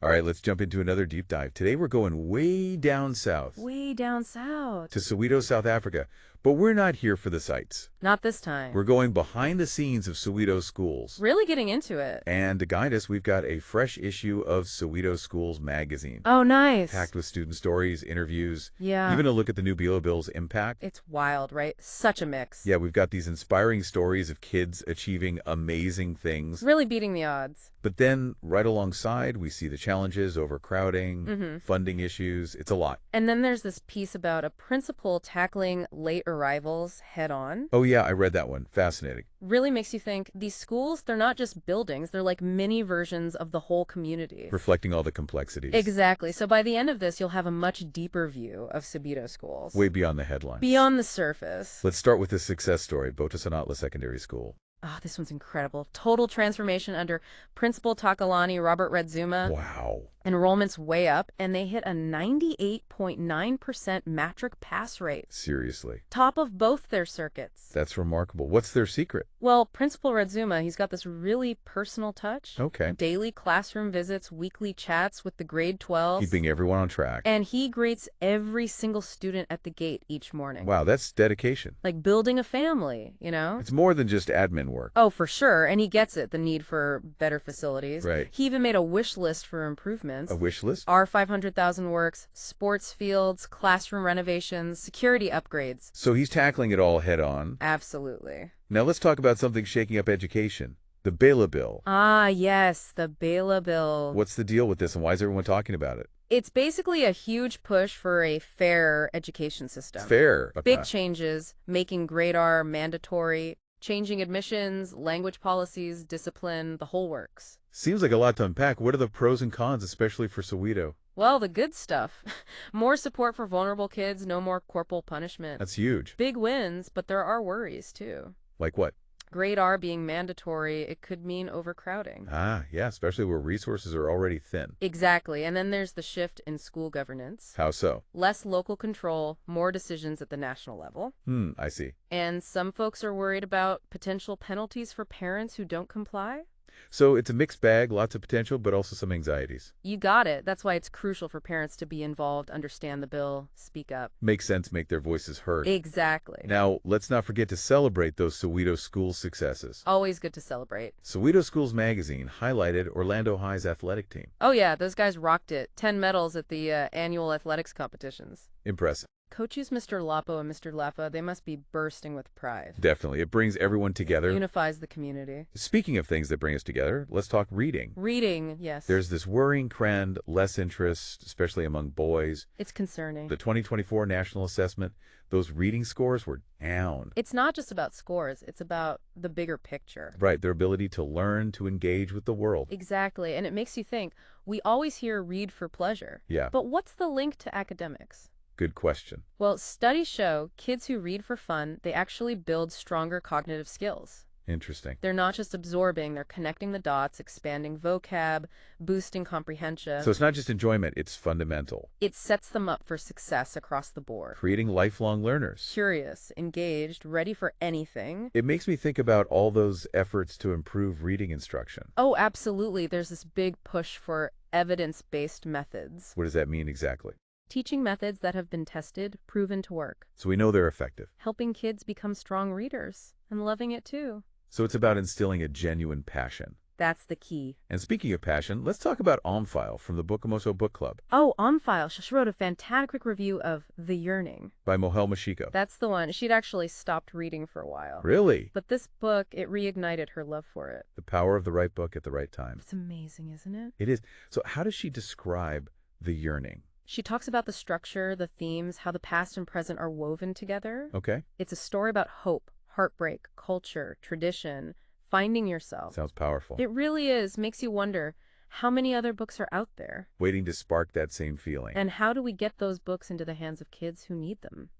All right, let's jump into another deep dive. Today we're going way down south Way down south. to Soweto, South Africa. But we're not here for the sights. Not this time. We're going behind the scenes of Soweto Schools. Really getting into it. And to guide us, we've got a fresh issue of Soweto Schools Magazine. Oh, nice. Packed with student stories, interviews, Yeah. even a look at the new BELA Bill's impact. It's wild, right? Such a mix. Yeah, we've got these inspiring stories of kids achieving amazing things. Really beating the odds. But then, right alongside, we see the challenges, overcrowding, funding issues. It's a lot. And then there's this piece about a principal tackling late arrivals head on. Oh, yeah, I read that one. Fascinating. Really makes you think these schools, they're not just buildings, they're like mini versions of the whole community. Reflecting all the complexities. Exactly. So by the end of this, you'll have a much deeper view of Soweto Schools. Way beyond the headlines. Beyond the surface. Let's start with the success story, Bopasenatla Secondary School. Oh, this one's incredible. Total transformation under Principal Takalani Robert Redzuma. Wow. Enrollment's way up, and they hit a 98.9% matric pass rate. Seriously. Top of both their circuits. That's remarkable. What's their secret? Well, Principal Redzuma, he's got this really personal touch. Okay. Daily classroom visits, weekly chats with the grade 12s. Keeping everyone on track. And he greets every single student at the gate each morning. Wow, that's dedication. Like building a family, you know? It's more than just admin work. Oh, for sure. And he gets it, the need for better facilities. Right. He even made a wish list for improvements. A wish list? Our 500,000 works, sports fields, classroom renovations, security upgrades. So he's tackling it all head on. Absolutely. Now let's talk about something shaking up education. The BELA Bill. Ah, yes, the BELA Bill. What's the deal with this and why is everyone talking about it? It's basically a huge push for a fair education system. Fair. Big changes, making grade R mandatory, changing admissions, language policies, discipline, the whole works. Seems like a lot to unpack. What are the pros and cons, especially for Soweto? Well, the good stuff. More support for vulnerable kids, no more corporal punishment. That's huge. Big wins, but there are worries, too. Like what? Grade R being mandatory, it could mean overcrowding. Ah, yeah, especially where resources are already thin. Exactly. And then there's the shift in school governance. How so? Less local control, more decisions at the national level. I see. And some folks are worried about potential penalties for parents who don't comply. So it's a mixed bag, lots of potential, but also some anxieties. You got it. That's why it's crucial for parents to be involved, understand the bill, speak up. Makes sense, make their voices heard. Exactly. Now, let's not forget to celebrate those Soweto Schools successes. Always good to celebrate. Soweto Schools Magazine highlighted Orlando High's athletic team. Oh yeah, those guys rocked it. 10 medals at the annual athletics competitions. Impressive. Coaches Mr. Lapo and Mr. Laffa, they must be bursting with pride. Definitely. It brings everyone together. Unifies the community. Speaking of things that bring us together, let's talk reading. Reading, yes. There's this worrying trend, less interest, especially among boys. It's concerning. The 2024 National Assessment, those reading scores were down. It's not just about scores, it's about the bigger picture. Right, their ability to learn, to engage with the world. Exactly, and it makes you think, we always hear read for pleasure. Yeah. But what's the link to academics? Good question. Well, studies show kids who read for fun, they actually build stronger cognitive skills. Interesting. They're not just absorbing, they're connecting the dots, expanding vocab, boosting comprehension. So it's not just enjoyment, it's fundamental. It sets them up for success across the board. Creating lifelong learners. Curious, engaged, ready for anything. It makes me think about all those efforts to improve reading instruction. Oh, absolutely. There's this big push for evidence-based methods. What does that mean exactly? Teaching methods that have been tested, proven to work. So we know they're effective. Helping kids become strong readers and loving it too. So it's about instilling a genuine passion. That's the key. And speaking of passion, let's talk about Omphile from the Bokamoso Book Club. Oh, Omphile. She wrote a fantastic review of The Yearning. By Mohel Mashiko. That's the one. She'd actually stopped reading for a while. Really? But this book, it reignited her love for it. The power of the right book at the right time. It's amazing, isn't it? It is. So how does she describe The Yearning? She talks about the structure, the themes, how the past and present are woven together. Okay. It's a story about hope, heartbreak, culture, tradition, finding yourself. Sounds powerful. It really is. Makes you wonder, how many other books are out there? Waiting to spark that same feeling. And how do we get those books into the hands of kids who need them?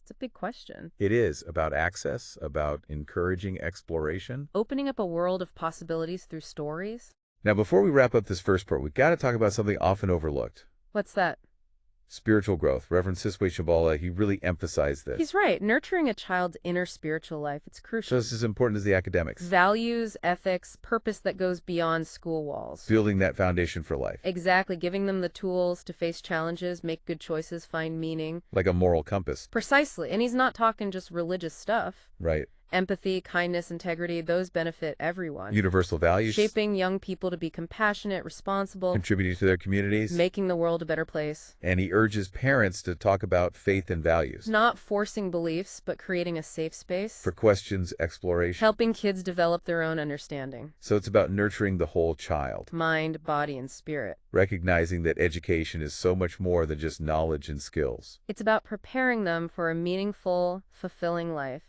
It's a big question. It is about access, about encouraging exploration. Opening up a world of possibilities through stories. Now, before we wrap up this first part, we've got to talk about something often overlooked. What's that? Spiritual growth. Reverend Siswe Shabala, he really emphasized this. He's right. Nurturing a child's inner spiritual life, it's crucial. Just as important as the academics. Values, ethics, purpose that goes beyond school walls. Building that foundation for life. Exactly. Giving them the tools to face challenges, make good choices, find meaning. Like a moral compass. Precisely. And he's not talking just religious stuff. Right. Empathy, kindness, integrity, those benefit everyone. Universal values. Shaping young people to be compassionate, responsible. Contributing to their communities. Making the world a better place. And he urges parents to talk about faith and values. Not forcing beliefs, but creating a safe space. For questions, exploration. Helping kids develop their own understanding. So it's about nurturing the whole child. Mind, body, and spirit. Recognizing that education is so much more than just knowledge and skills. It's about preparing them for a meaningful, fulfilling life.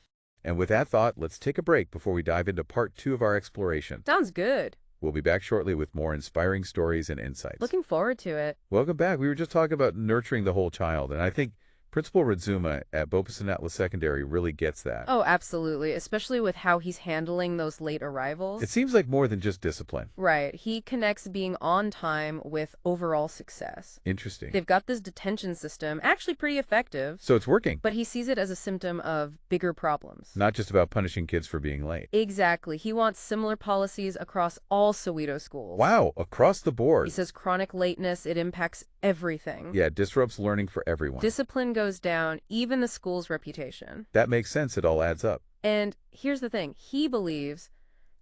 And with that thought, let's take a break before we dive into part 2 of our exploration. Sounds good. We'll be back shortly with more inspiring stories and insights. Looking forward to it. Welcome back. We were just talking about nurturing the whole child, and I think Principal Radzuma at Bopasenatla Secondary really gets that. Oh, absolutely, especially with how he's handling those late arrivals. It seems like more than just discipline. Right. He connects being on time with overall success. Interesting. They've got this detention system, actually pretty effective. So it's working. But he sees it as a symptom of bigger problems. Not just about punishing kids for being late. Exactly. He wants similar policies across all Soweto schools. Wow, across the board. He says chronic lateness, it impacts everything. Yeah, it disrupts learning for everyone. Discipline goes down, even the school's reputation. That makes sense. It all adds up. And here's the thing. He believes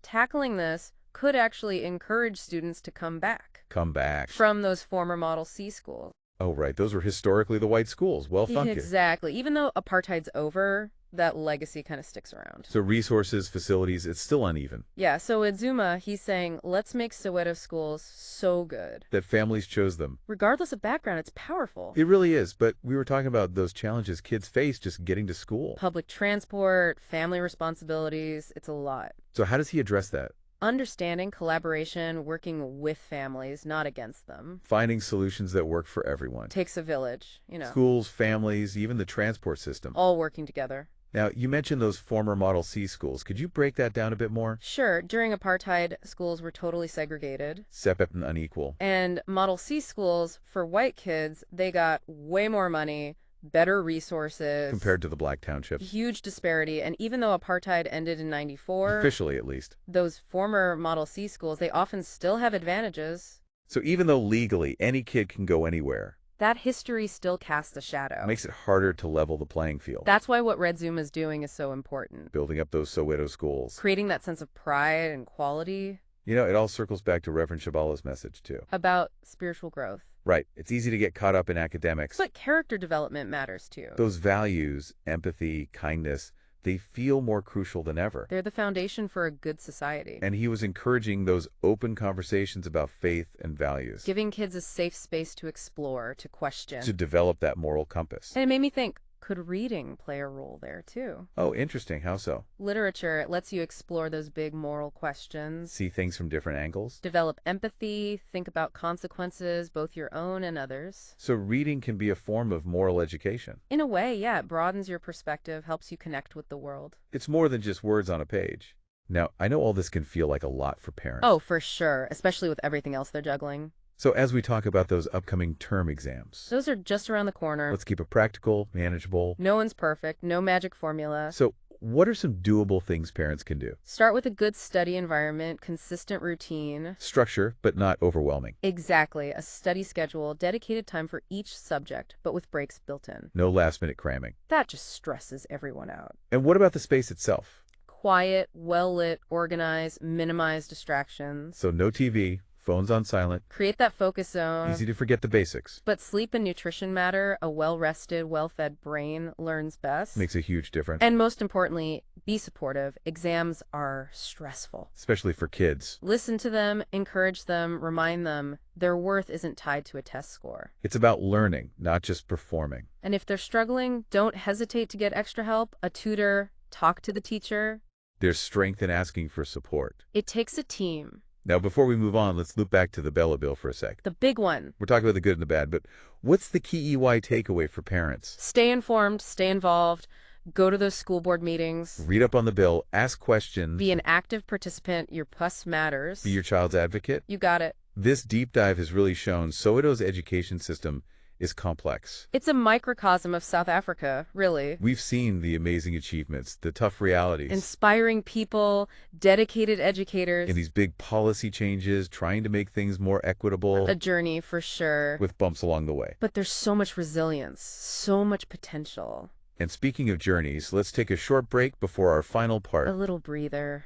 tackling this could actually encourage students to come back. Come back. From those former Model C schools. Oh, right. Those were historically the white schools. Well, thank you. Exactly. Even though apartheid's over, that legacy kind of sticks around. So resources, facilities, it's still uneven. Yeah, so at Zuma, he's saying, let's make Soweto schools so good. That families chose them. Regardless of background, it's powerful. It really is, but we were talking about those challenges kids face just getting to school. Public transport, family responsibilities, it's a lot. So how does he address that? Understanding, collaboration, working with families, not against them. Finding solutions that work for everyone. Takes a village, Schools, families, even the transport system. All working together. Now, you mentioned those former Model C schools. Could you break that down a bit more? Sure. During apartheid, schools were totally segregated. Separate and unequal. And Model C schools, for white kids, they got way more money, better resources. Compared to the black townships. Huge disparity. And even though apartheid ended in 94... Officially, at least. Those former Model C schools, they often still have advantages. So even though legally any kid can go anywhere, that history still casts a shadow. Makes it harder to level the playing field. That's why what Radzuma is doing is so important. Building up those Soweto schools. Creating that sense of pride and quality. It all circles back to Reverend Shabala's message, too. About spiritual growth. Right. It's easy to get caught up in academics. But character development matters, too. Those values, empathy, kindness, they feel more crucial than ever. They're the foundation for a good society. And he was encouraging those open conversations about faith and values. Giving kids a safe space to explore, to question. To develop that moral compass. And it made me think, could reading play a role there, too? Oh, interesting. How so? Literature, it lets you explore those big moral questions. See things from different angles. Develop empathy, think about consequences, both your own and others. So reading can be a form of moral education. In a way, yeah, it broadens your perspective, helps you connect with the world. It's more than just words on a page. Now, I know all this can feel like a lot for parents. Oh, for sure, especially with everything else they're juggling. So as we talk about those upcoming term exams. Those are just around the corner. Let's keep it practical, manageable. No one's perfect, no magic formula. So what are some doable things parents can do? Start with a good study environment, consistent routine. Structure, but not overwhelming. Exactly. A study schedule, dedicated time for each subject, but with breaks built in. No last-minute cramming. That just stresses everyone out. And what about the space itself? Quiet, well-lit, organized, minimize distractions. So no TV, phones on silent. Create that focus zone. Easy to forget the basics. But sleep and nutrition matter. A well-rested, well-fed brain learns best. Makes a huge difference. And most importantly, be supportive. Exams are stressful. Especially for kids. Listen to them, encourage them, remind them their worth isn't tied to a test score. It's about learning, not just performing. And if they're struggling, don't hesitate to get extra help. A tutor, talk to the teacher. There's strength in asking for support. It takes a team. Now, before we move on, let's loop back to the BELA Bill for a sec. The big one. We're talking about the good and the bad, but what's the key EY takeaway for parents? Stay informed, stay involved, go to those school board meetings. Read up on the bill, ask questions. Be an active participant. Your plus matters. Be your child's advocate. You got it. This deep dive has really shown Soweto's education system is complex. It's a microcosm of South Africa, really. We've seen the amazing achievements, the tough realities, Inspiring people, dedicated educators. and these big policy changes, trying to make things more equitable, A journey for sure. with bumps along the way. But there's so much resilience, so much potential. And speaking of journeys, let's take a short break before our final A part. little breather.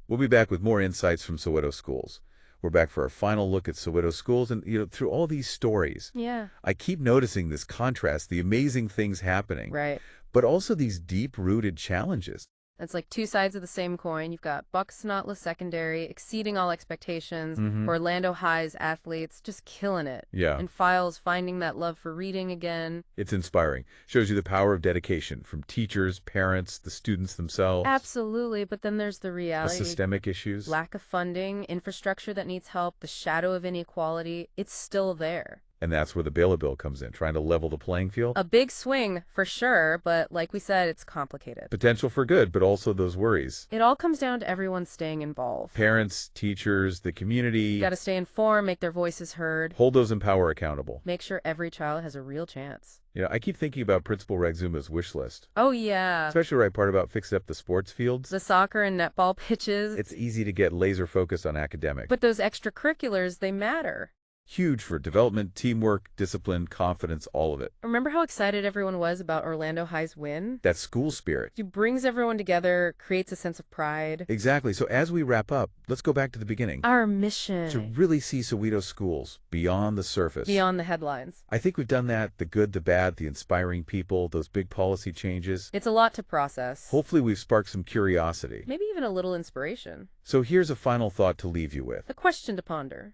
We'll be back with more insights from Soweto Schools. We're back for our final look at Soweto Schools, and through all these stories, Yeah. I keep noticing this contrast, the amazing things happening, Right. but also these deep-rooted challenges. It's like two sides of the same coin. You've got Bopasenatla Secondary exceeding all expectations, Orlando High's athletes just killing it, Yeah, and Files finding that love for reading again. it's inspiring. Shows you the power of dedication from teachers, parents, the students themselves. Absolutely, but then there's the The reality. systemic issues. Lack of funding, infrastructure that needs help, the shadow of inequality, it's still there. And that's where the BELA Bill comes in, trying to level the playing field. A big swing, for sure, but like we said, it's complicated. Potential for good, but also those worries. It all comes down to everyone staying involved. Parents, teachers, the community. You gotta stay informed, make their voices heard, Hold those in power accountable. make sure every child has a real chance. I keep thinking about Principal Ragzuma's wish list, Oh yeah, especially the right part about fixing up the sports fields. the soccer and netball pitches. It's easy to get laser focused on academics. But those extracurriculars, they matter. Huge for development, teamwork, discipline, confidence, all of it. Remember how excited everyone was about Orlando High's win? That school spirit. It brings everyone together, creates a sense of pride. Exactly. So as we wrap up, let's go back to the beginning. Our mission. To really see Soweto Schools beyond the surface. Beyond the headlines. I think we've done that, the good, the bad, the inspiring people, those big policy changes. It's a lot to process. Hopefully we've sparked some curiosity. Maybe even a little inspiration. So here's a final thought to leave you with. A question to ponder.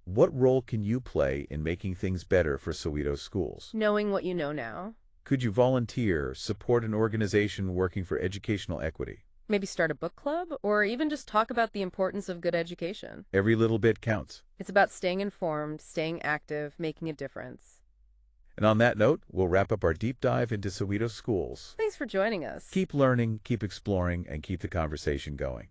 What role can you play in making things better for Soweto Schools? Knowing what you know now. Could you volunteer, support an organization working for educational equity? Maybe start a book club, or even just talk about the importance of good education. Every little bit counts. It's about staying informed, staying active, making a difference. And on that note, we'll wrap up our deep dive into Soweto Schools. Thanks for joining us. Keep learning, keep exploring, and keep the conversation going.